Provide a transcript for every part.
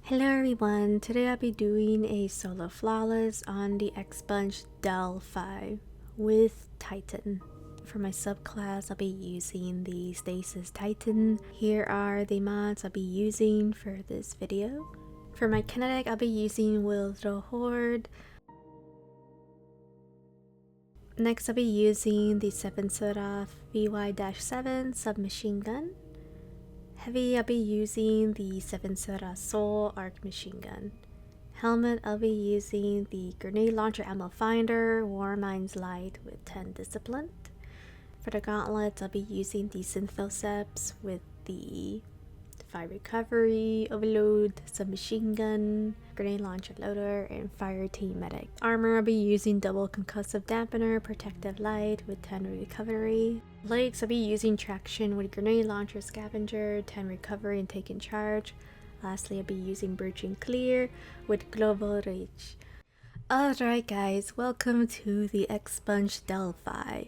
Hello everyone, today I'll be doing a solo flawless on the Expunge Delphi with Titan. For my subclass, I'll be using the Stasis Titan. Here are the mods I'll be using for this video. For my kinetic, I'll be using Witherhoard. Next, I'll be using the 7 Seraph VY-7 submachine gun. Heavy, I'll be using the 7 Seraph Soul Arc Machine Gun. Helmet, I'll be using the Grenade Launcher Ammo Finder, Warmind's Light with 10 Discipline. For the gauntlets, I'll be using the Synthoceps with the 5 Recovery, Overload, Submachine Gun, Grenade Launcher Loader, and Fire Team Medic. Armor, I'll be using Double Concussive Dampener, Protective Light with 10 Recovery. Legs, I'll be using Traction with Grenade Launcher Scavenger, 10 Recovery, and Taking Charge. Lastly, I'll be using Birching Clear with Global Reach. Alright guys, welcome to the Expunge Delphi.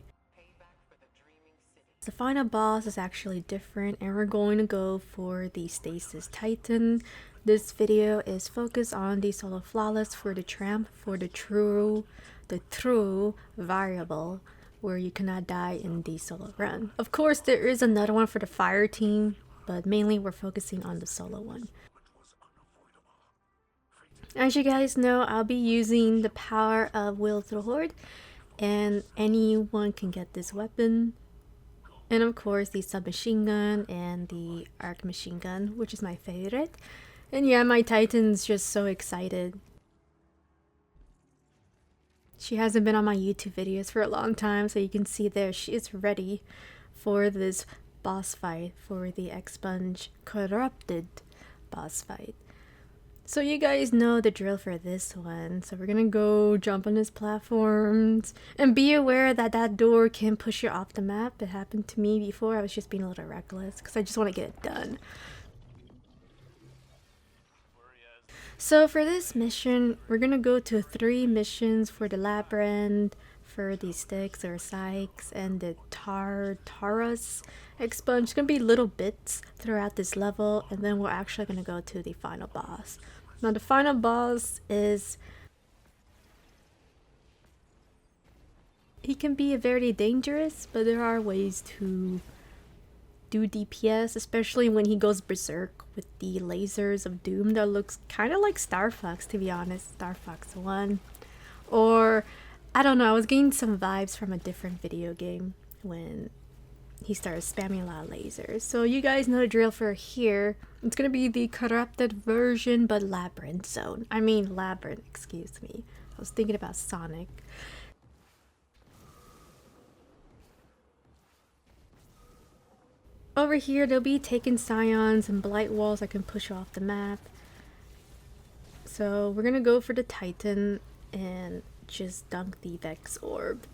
The final boss is actually different and we're going to go for the Stasis Titan. This video is focused on the solo flawless for the tramp, for the true variable where you cannot die in the solo run. Of course there is another one for the fire team, but mainly we're focusing on the solo one. As you guys know, I'll be using the power of Witherhoard and anyone can get this weapon. And of course the submachine gun and the arc machine gun, which is my favorite. And yeah, my Titan's just so excited. She hasn't been on my YouTube videos for a long time, so you can see there she is ready for this boss fight, for the Expunge Corrupted boss fight. So you guys know the drill for this one. So we're gonna go jump on these platforms and be aware that that door can push you off the map. It happened to me before. I was just being a little reckless because I just want to get it done. So for this mission, we're gonna go to 3 missions for the labyrinth, for the sticks or sykes, and the Taurus expunge. It's gonna be little bits throughout this level, and then we're actually gonna go to the final boss. Now the final boss is, he can be very dangerous, but there are ways to do DPS, especially when he goes berserk with the lasers of doom that looks kind of like Star Fox, to be honest. Star Fox 1, or I don't know, I was getting some vibes from a different video game when he started spamming a lot of lasers. So you guys know the drill for here. It's gonna be the corrupted version, but labyrinth zone. I mean labyrinth, excuse me. I was thinking about Sonic. Over here, they'll be taking scions and blight walls that can push you off the map. So we're gonna go for the Titan and just dunk the Vex Orb.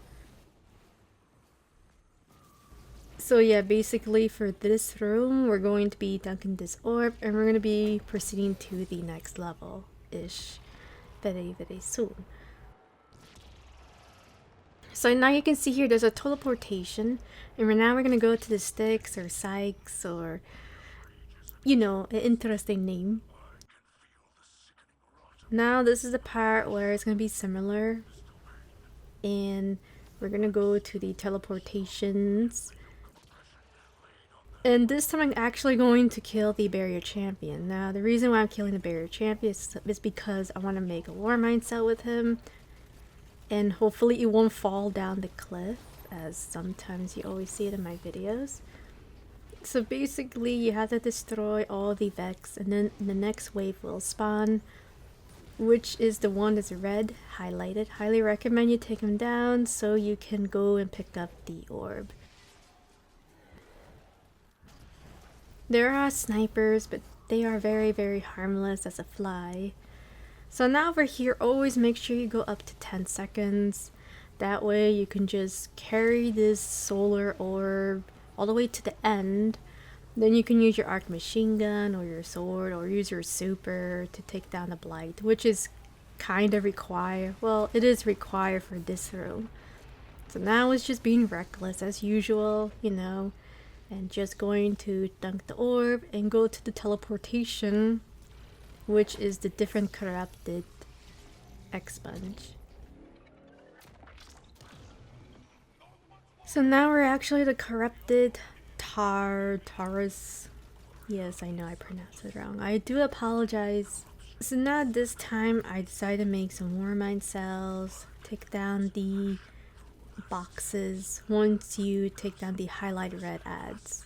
So yeah, basically for this room, we're going to be dunking this orb and we're going to be proceeding to the next level-ish very soon. So now you can see here there's a teleportation, and now we're going to go to the sticks or sykes, or you know, an interesting name. Now this is the part where it's going to be similar, and we're going to go to the teleportations. And this time I'm actually going to kill the barrier champion. Now the reason why I'm killing the barrier champion is because I want to make a Warmind cell with him. And hopefully it won't fall down the cliff, as sometimes you always see it in my videos. So basically you have to destroy all the Vex, and then the next wave will spawn, which is the one that's red highlighted. Highly recommend you take him down so you can go and pick up the orb. There are snipers, but they are very harmless as a fly. So now over here, always make sure you go up to 10 seconds. That way you can just carry this solar orb all the way to the end. Then you can use your arc machine gun or your sword, or use your super to take down the blight, which is kind of required. Well, it is required for this room. So now it's just being reckless as usual, you know. And just going to dunk the orb and go to the teleportation which is the different corrupted expunge. So now we're actually the corrupted Taurus. Yes, I know I pronounced it wrong. I do apologize. So now this time I decided to make some War Mind cells, take down the boxes once you take down the highlight red ads.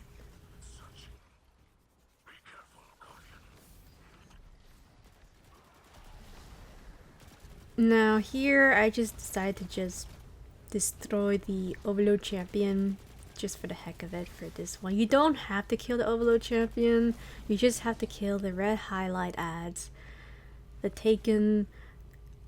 Now here I just decided to just destroy the Overload Champion just for the heck of it for this one. You don't have to kill the Overload Champion, you just have to kill the red highlight ads, the Taken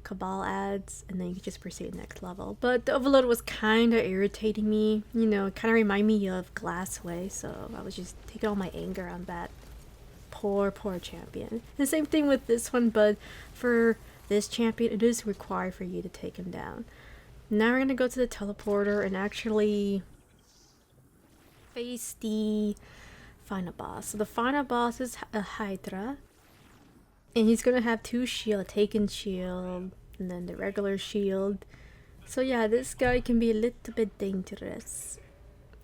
Cabal ads, and then you can just proceed next level. But the Overload was kind of irritating me, you know, it kind of reminded me of Glassway, so I was just taking all my anger on that poor champion. The same thing with this one, but for this champion it is required for you to take him down. Now we're gonna go to the teleporter and actually face the final boss. So the final boss is a Hydra, and he's gonna have two shield, a Taken shield and then the regular shield. So yeah, this guy can be a little bit dangerous.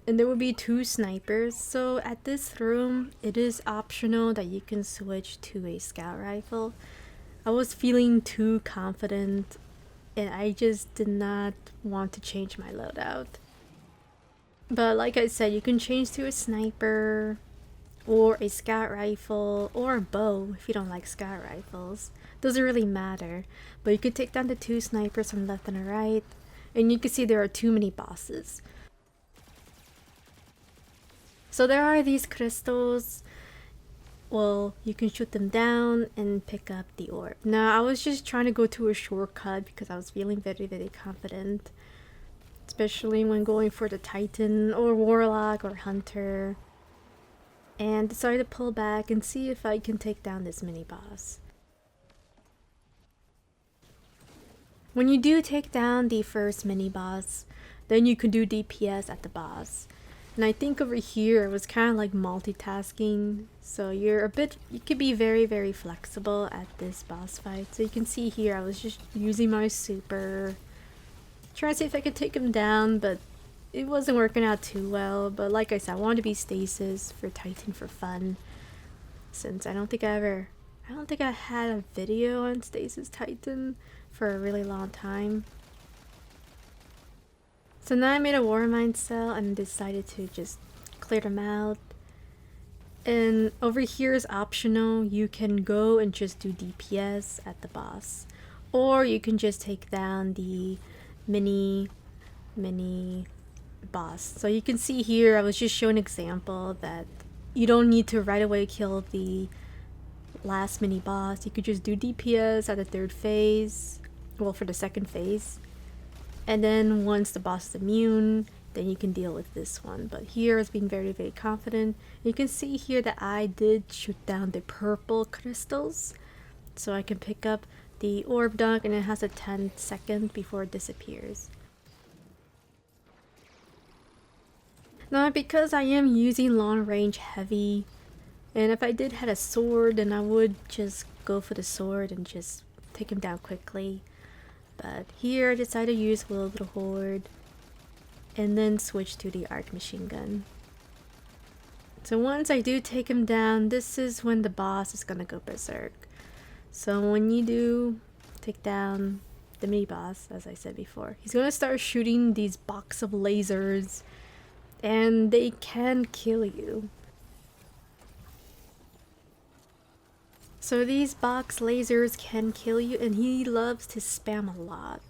And there will be two snipers. So at this room, it is optional that you can switch to a scout rifle. I was feeling too confident and I just did not want to change my loadout. But like I said, you can change to a sniper or a scout rifle or a bow if you don't like scout rifles. Doesn't really matter. But you can take down the two snipers from left and right, and you can see there are too many bosses. So there are these crystals. Well, you can shoot them down and pick up the orb. Now I was just trying to go to a shortcut because I was feeling very confident, especially when going for the Titan or Warlock or Hunter, and decided to pull back and see if I can take down this mini boss. When you do take down the first mini boss, then you can do DPS at the boss. And I think over here it was kind of like multitasking, so you could be very flexible at this boss fight. So you can see here I was just using my super, trying to see if I could take him down, but it wasn't working out too well. But like I said, I wanted to be Stasis for Titan for fun, since I don't think I had a video on Stasis Titan for a really long time. So now I made a War Mind cell and decided to just clear them out. And over here is optional. You can go and just do DPS at the boss, or you can just take down the mini boss. So you can see here I was just showing an example that you don't need to right away kill the last mini boss. You could just do DPS at the third phase, well, for the second phase, and then once the boss is immune, then you can deal with this one. But here I was being very confident. You can see here that I did shoot down the purple crystals, so I can pick up the orb dunk, and it has a 10-second before it disappears. Now because I am using long range heavy, and if I did had a sword, then I would just go for the sword and just take him down quickly. But here I decided to use Witherhoard and then switch to the arc machine gun. So once I do take him down, this is when the boss is gonna go berserk. So when you do take down the mini boss, as I said before, he's gonna start shooting these box of lasers, and they can kill you. So these box lasers can kill you, and he loves to spam a lot.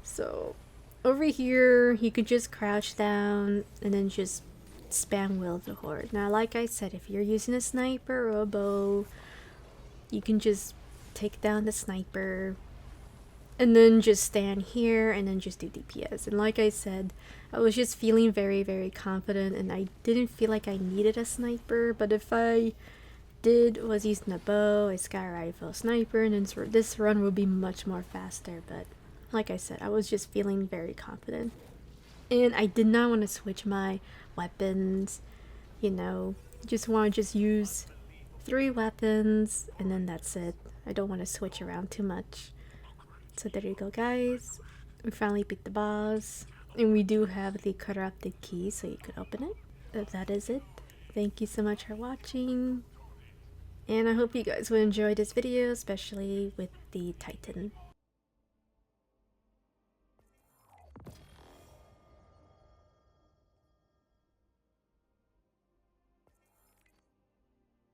So over here, you could just crouch down and then just spam Witherhoard. Now, like I said, if you're using a sniper or a bow, you can just take down the sniper and then just stand here and then just do DPS. And like I said, I was just feeling very confident, and I didn't feel like I needed a sniper. But if I was using a bow, a sky rifle, sniper, and then this run will be much more faster. But like I said, I was just feeling very confident, and I did not want to switch my weapons, you know, just want to just use 3 weapons, and then that's it. I don't want to switch around too much. So there you go, guys. We finally beat the boss, and we do have the corrupted key, so you could open it. But that is it. Thank you so much for watching, and I hope you guys will enjoy this video, especially with the Titan.